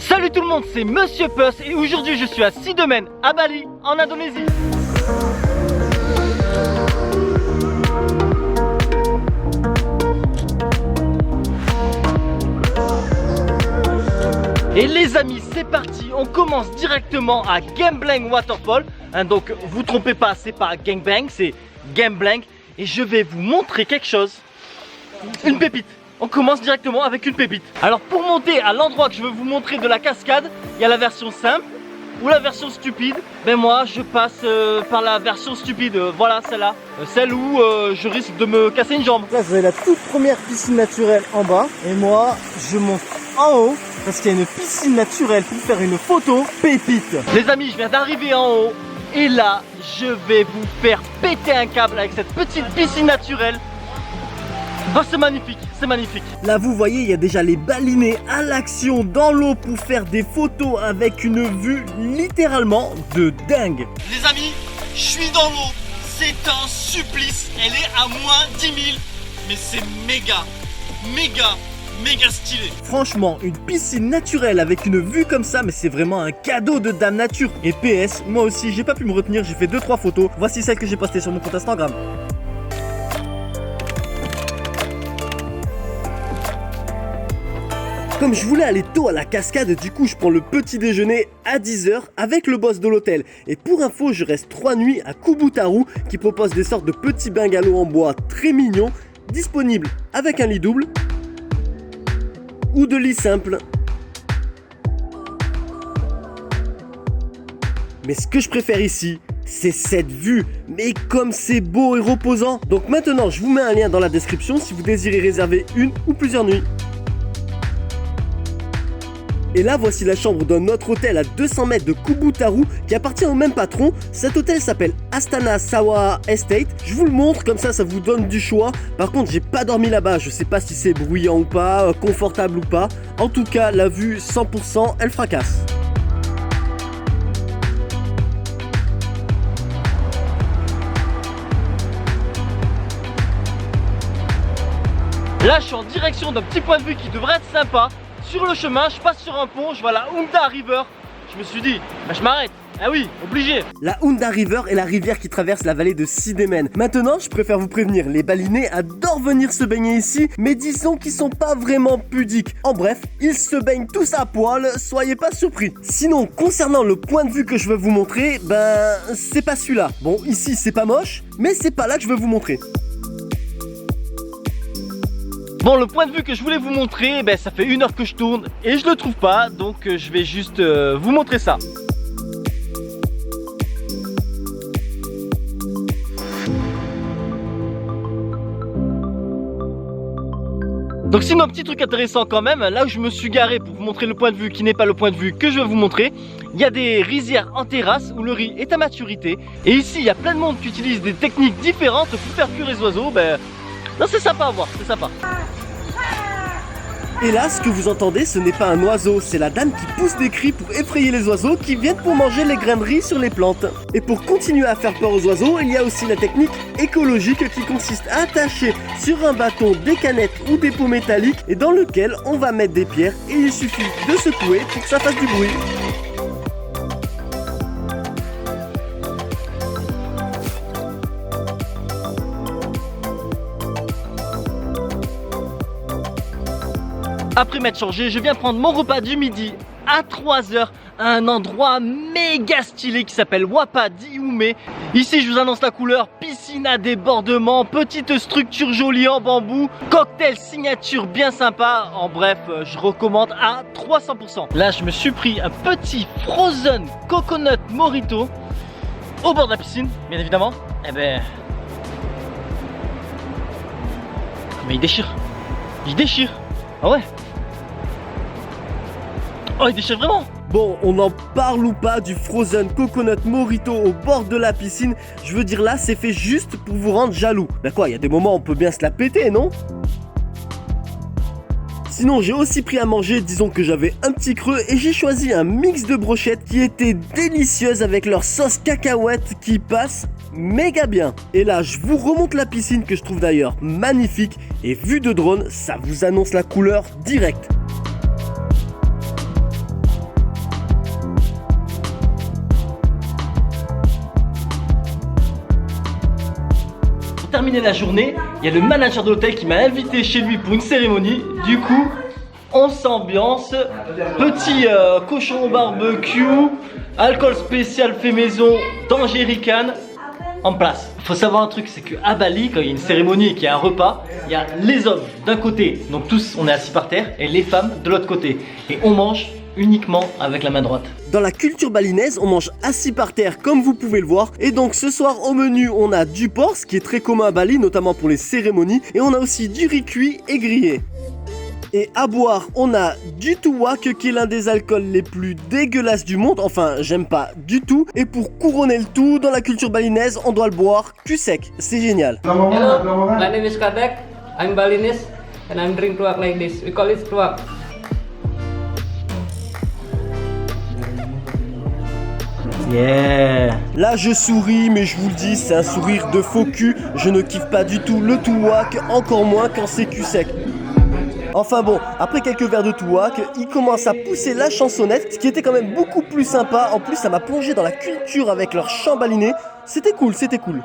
Salut tout le monde, c'est Monsieur Puss et aujourd'hui je suis à Sidemene, à Bali, en Indonésie. Et les amis, c'est parti, on commence directement à Gembleng Waterfall. Donc vous trompez pas, c'est pas Gangbang, c'est Gembleng. Et je vais vous montrer quelque chose, une pépite. On commence directement avec une pépite. Alors pour monter à l'endroit que je veux vous montrer de la cascade, il y a la version simple ou la version stupide. Ben moi je passe par la version stupide, voilà celle-là. Celle où je risque de me casser une jambe. Là vous avez la toute première piscine naturelle en bas. Et moi je monte en haut parce qu'il y a une piscine naturelle pour faire une photo pépite. Les amis, je viens d'arriver en haut. Et là je vais vous faire péter un câble avec cette petite piscine naturelle. Oh, c'est magnifique, c'est magnifique. Là vous voyez, il y a déjà les balinés à l'action dans l'eau pour faire des photos avec une vue littéralement de dingue. Les amis, je suis dans l'eau, c'est un supplice, elle est à moins 10 000. Mais c'est méga stylé. Franchement, une piscine naturelle avec une vue comme ça, mais c'est vraiment un cadeau de Dame Nature. Et PS, moi aussi j'ai pas pu me retenir, j'ai fait 2-3 photos. Voici celle que j'ai postée sur mon compte Instagram. Comme je voulais aller tôt à la cascade, du coup je prends le petit déjeuner à 10 h avec le boss de l'hôtel. Et pour info, je reste 3 nuits à Kubutaru qui propose des sortes de petits bungalows en bois très mignons, disponibles avec un lit double ou de lit simple. Mais ce que je préfère ici, c'est cette vue, mais comme c'est beau et reposant. Donc maintenant, je vous mets un lien dans la description si vous désirez réserver une ou plusieurs nuits. Et là, voici la chambre d'un autre hôtel à 200 mètres de Kubutaru qui appartient au même patron. Cet hôtel s'appelle Astana Sawa Estate. Je vous le montre, comme ça vous donne du choix. Par contre, j'ai pas dormi là-bas. Je sais pas si c'est bruyant ou pas, confortable ou pas. En tout cas, la vue 100%, elle fracasse. Là, je suis en direction d'un petit point de vue qui devrait être sympa. Sur le chemin, je passe sur un pont, je vois la Hunda River. Je me suis dit, bah, je m'arrête. Ah oui, obligé. La Hunda River est la rivière qui traverse la vallée de Sidemene. Maintenant, je préfère vous prévenir, les balinés adorent venir se baigner ici, mais disons qu'ils sont pas vraiment pudiques. En bref, ils se baignent tous à poil, soyez pas surpris. Sinon, concernant le point de vue que je veux vous montrer, ben, c'est pas celui-là. Bon, ici, c'est pas moche, mais c'est pas là que je veux vous montrer. Bon, le point de vue que je voulais vous montrer, ben, ça fait 1 heure que je tourne et je le trouve pas, donc je vais juste vous montrer ça. Donc sinon, un petit truc intéressant quand même, là où je me suis garé pour vous montrer le point de vue qui n'est pas le point de vue que je vais vous montrer, il y a des rizières en terrasse où le riz est à maturité. Et ici, il y a plein de monde qui utilise des techniques différentes pour faire cuire les oiseaux. Ben, non, c'est sympa à voir, c'est sympa. Et là, ce que vous entendez, ce n'est pas un oiseau, c'est la dame qui pousse des cris pour effrayer les oiseaux qui viennent pour manger les grains de riz sur les plantes. Et pour continuer à faire peur aux oiseaux, il y a aussi la technique écologique qui consiste à attacher sur un bâton des canettes ou des pots métalliques et dans lequel on va mettre des pierres et il suffit de secouer pour que ça fasse du bruit. Après m'être changé, je viens prendre mon repas du midi à 3 h à un endroit méga stylé qui s'appelle Wapa Diume. Ici, je vous annonce la couleur, piscine à débordement, petite structure jolie en bambou, cocktail signature bien sympa. En bref, je recommande à 300%. Là, je me suis pris un petit frozen coconut mojito au bord de la piscine, bien évidemment. Eh ben... Mais il déchire. Il déchire. Ah ouais. Oh, il déchire vraiment. Bon, on en parle ou pas du Frozen Coconut Mojito au bord de la piscine? Je veux dire là, c'est fait juste pour vous rendre jaloux. Bah quoi, il y a des moments où on peut bien se la péter, non? Sinon, j'ai aussi pris à manger, disons que j'avais un petit creux et j'ai choisi un mix de brochettes qui était délicieuse avec leur sauce cacahuète qui passe méga bien. Et là, je vous remonte la piscine que je trouve d'ailleurs magnifique et vue de drone, ça vous annonce la couleur directe. terminer la journée, il y a le manager de l'hôtel qui m'a invité chez lui pour une cérémonie. Du coup, on s'ambiance, petit cochon au barbecue, alcool spécial fait maison dans jerrycan en place. Faut savoir un truc, c'est qu'à Bali, quand il y a une cérémonie et qu'il y a un repas, il y a les hommes d'un côté, donc tous on est assis par terre, et les femmes de l'autre côté. Et on mange uniquement avec la main droite. Dans la culture balinaise, on mange assis par terre comme vous pouvez le voir. Et donc ce soir au menu, on a du porc, ce qui est très commun à Bali, notamment pour les cérémonies. Et on a aussi du riz cuit et grillé. Et à boire, on a du tuak qui est l'un des alcools les plus dégueulasses du monde. Enfin, j'aime pas du tout. Et pour couronner le tout, dans la culture balinaise, on doit le boire cul sec. C'est génial. Hello, my name is Kadek. I'm Balinese and I'm drink tuak like this. We call it tuak. Yeah. Là je souris, mais je vous le dis, c'est un sourire de faux cul. Je ne kiffe pas du tout le tuak, encore moins quand c'est cul sec. Enfin bon, après quelques verres de tuak, il commence à pousser la chansonnette, ce qui était quand même beaucoup plus sympa. En plus, ça m'a plongé dans la culture avec leur chant baliné. C'était cool, c'était cool.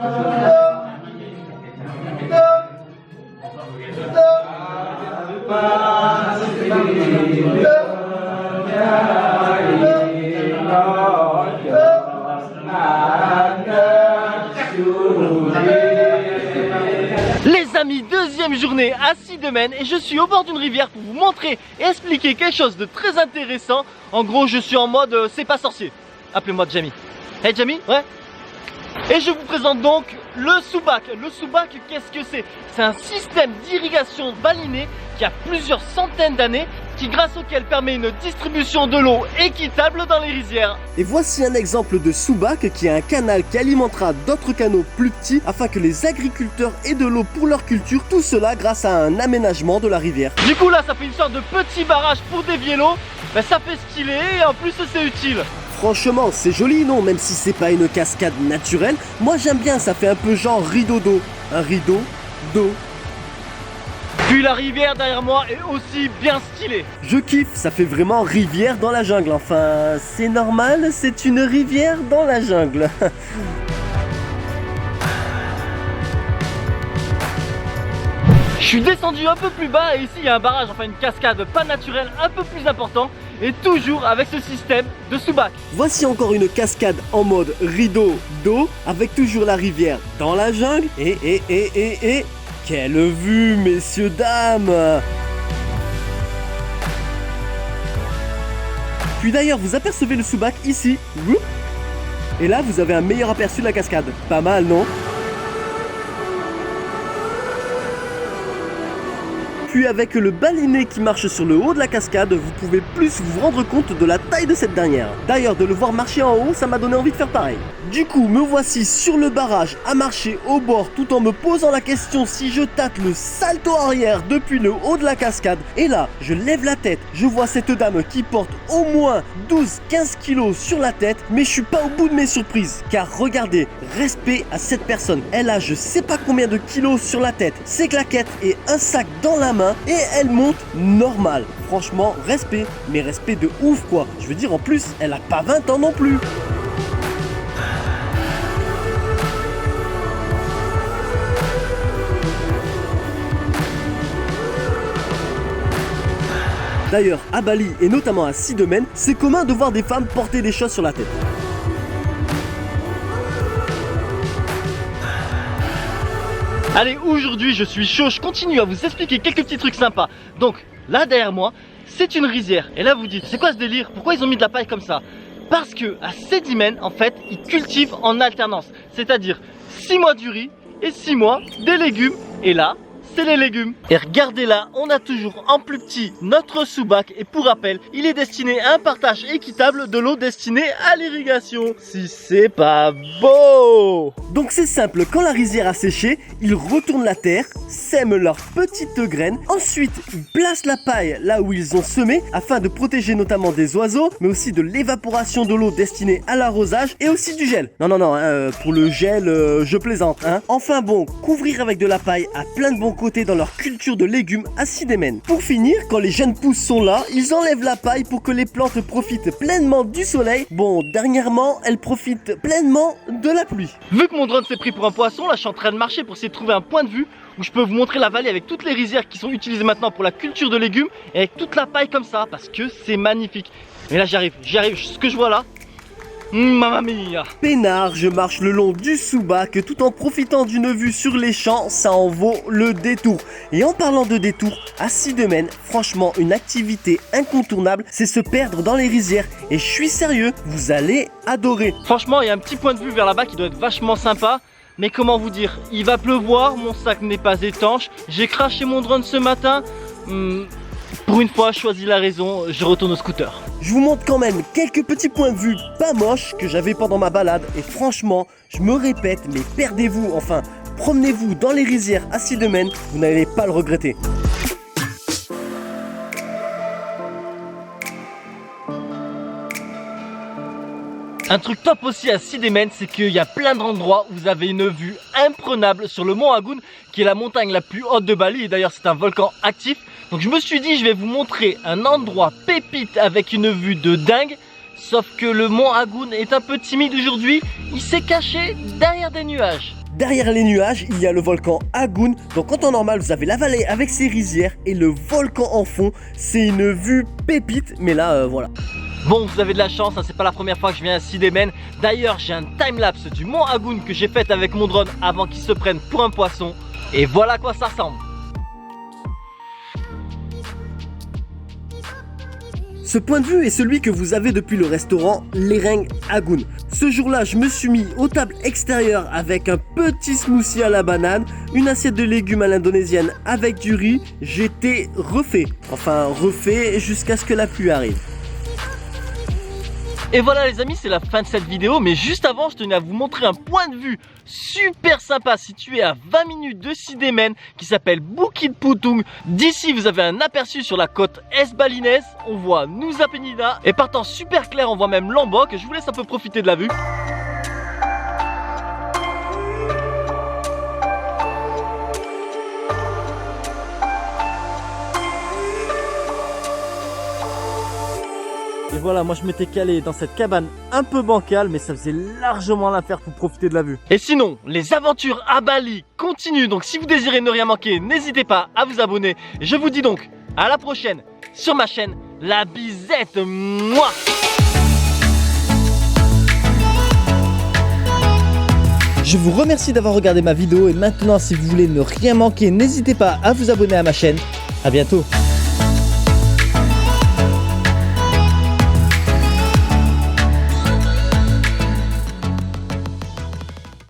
Les amis, deuxième journée à Sidemene et je suis au bord d'une rivière pour vous montrer et expliquer quelque chose de très intéressant. En gros, je suis en mode c'est pas sorcier. Appelez-moi Jamie. Hey Jamie, ouais. Et je vous présente donc le Subak. Le Subak, qu'est-ce que c'est? C'est un système d'irrigation baliné qui a plusieurs centaines d'années, qui grâce auquel permet une distribution de l'eau équitable dans les rizières. Et voici un exemple de Subak qui est un canal qui alimentera d'autres canaux plus petits afin que les agriculteurs aient de l'eau pour leur culture, tout cela grâce à un aménagement de la rivière. Du coup là ça fait une sorte de petit barrage pour dévier l'eau. Ben, ça fait stylé et en plus c'est utile. Franchement, c'est joli, non? Même si c'est pas une cascade naturelle, moi j'aime bien, ça fait un peu genre rideau d'eau. Un rideau d'eau. Puis la rivière derrière moi est aussi bien stylée. Je kiffe, ça fait vraiment rivière dans la jungle. Enfin, c'est normal, c'est une rivière dans la jungle. Je suis descendu un peu plus bas et ici il y a un barrage, enfin une cascade pas naturelle un peu plus important. Et toujours avec ce système de Subak. Voici encore une cascade en mode rideau d'eau, avec toujours la rivière dans la jungle. Et quelle vue, messieurs, dames! Puis d'ailleurs, vous apercevez le Subak ici. Et là, vous avez un meilleur aperçu de la cascade. Pas mal, non? Puis avec le baliné qui marche sur le haut de la cascade, vous pouvez plus vous rendre compte de la taille de cette dernière. D'ailleurs, de le voir marcher en haut, ça m'a donné envie de faire pareil. Du coup, me voici sur le barrage à marcher au bord tout en me posant la question si je tâte le salto arrière depuis le haut de la cascade. Et là, je lève la tête, je vois cette dame qui porte au moins 12-15 kilos sur la tête, mais je suis pas au bout de mes surprises. Car regardez, respect à cette personne. Elle a je sais pas combien de kilos sur la tête, ses claquettes et un sac dans la main. Et elle monte normal. Franchement, respect, mais respect de ouf quoi. Je veux dire, en plus, elle a pas 20 ans non plus. D'ailleurs, à Bali et notamment à Sidemene, c'est commun de voir des femmes porter des choses sur la tête. Allez, aujourd'hui je suis chaud, je continue à vous expliquer quelques petits trucs sympas. Donc là derrière moi, c'est une rizière. Et là vous dites, c'est quoi ce délire? Pourquoi ils ont mis de la paille comme ça? Parce que à Sidemene, en fait, ils cultivent en alternance. C'est-à-dire 6 mois du riz et 6 mois des légumes. Et là, c'est les légumes. Et regardez là, on a toujours en plus petit notre Subak. Et pour rappel, il est destiné à un partage équitable de l'eau destinée à l'irrigation. Si c'est pas beau! Donc c'est simple, quand la rizière a séché, ils retournent la terre, sèment leurs petites graines, ensuite ils placent la paille là où ils ont semé afin de protéger notamment des oiseaux, mais aussi de l'évaporation de l'eau destinée à l'arrosage et aussi du gel. Non, pour le gel, je plaisante, hein. Enfin bon, couvrir avec de la paille a plein de bons côté dans leur culture de légumes à Sidémen. Pour finir, quand les jeunes pousses sont là, ils enlèvent la paille pour que les plantes profitent pleinement du soleil. Bon, dernièrement, elles profitent pleinement de la pluie. Vu que mon drone s'est pris pour un poisson, là je suis en train de marcher pour essayer de trouver un point de vue où je peux vous montrer la vallée avec toutes les rizières qui sont utilisées maintenant pour la culture de légumes et avec toute la paille comme ça parce que c'est magnifique. Mais là j'y arrive, ce que je vois là, mamma mia. Peinard, je marche le long du Soubac tout en profitant d'une vue sur les champs, ça en vaut le détour. Et en parlant de détour, à Sidémen, franchement une activité incontournable, c'est se perdre dans les rizières. Et je suis sérieux, vous allez adorer. Franchement il y a un petit point de vue vers là-bas qui doit être vachement sympa. Mais comment vous dire, il va pleuvoir, mon sac n'est pas étanche, j'ai craché mon drone ce matin. Pour une fois, je choisis la raison, je retourne au scooter. Je vous montre quand même quelques petits points de vue pas moches que j'avais pendant ma balade. Et franchement, je me répète, mais perdez-vous, enfin, promenez-vous dans les rizières à Sidémen, vous n'allez pas le regretter. Un truc top aussi à Sidémen, c'est qu'il y a plein d'endroits où vous avez une vue imprenable sur le mont Agoun, qui est la montagne la plus haute de Bali. Et d'ailleurs, c'est un volcan actif. Donc je me suis dit, je vais vous montrer un endroit pépite avec une vue de dingue. Sauf que le mont Agoun est un peu timide aujourd'hui. Il s'est caché derrière des nuages. Derrière les nuages, il y a le volcan Agoun. Donc en temps normal, vous avez la vallée avec ses rizières et le volcan en fond. C'est une vue pépite, mais là, voilà. Bon, vous avez de la chance, hein, c'est pas la première fois que je viens à Sidémen. D'ailleurs, j'ai un timelapse du mont Agoun que j'ai fait avec mon drone avant qu'il se prenne pour un poisson. Et voilà à quoi ça ressemble. Ce point de vue est celui que vous avez depuis le restaurant Lereng Agoun. Ce jour-là, je me suis mis aux tables extérieures avec un petit smoothie à la banane, une assiette de légumes à l'indonésienne avec du riz. J'étais refait. Enfin, refait jusqu'à ce que la pluie arrive. Et voilà les amis, c'est la fin de cette vidéo. Mais juste avant, je tenais à vous montrer un point de vue super sympa situé à 20 minutes de Sidémen qui s'appelle Bukit Putung. D'ici, vous avez un aperçu sur la côte est balinaise. On voit Nusa Penida et par temps super clair, on voit même Lombok. Je vous laisse un peu profiter de la vue. Et voilà, moi je m'étais calé dans cette cabane un peu bancale, mais ça faisait largement l'affaire pour profiter de la vue. Et sinon, les aventures à Bali continuent, donc si vous désirez ne rien manquer, n'hésitez pas à vous abonner. Je vous dis donc à la prochaine sur ma chaîne, la bisette, moi. Je vous remercie d'avoir regardé ma vidéo et maintenant si vous voulez ne rien manquer, n'hésitez pas à vous abonner à ma chaîne. À bientôt.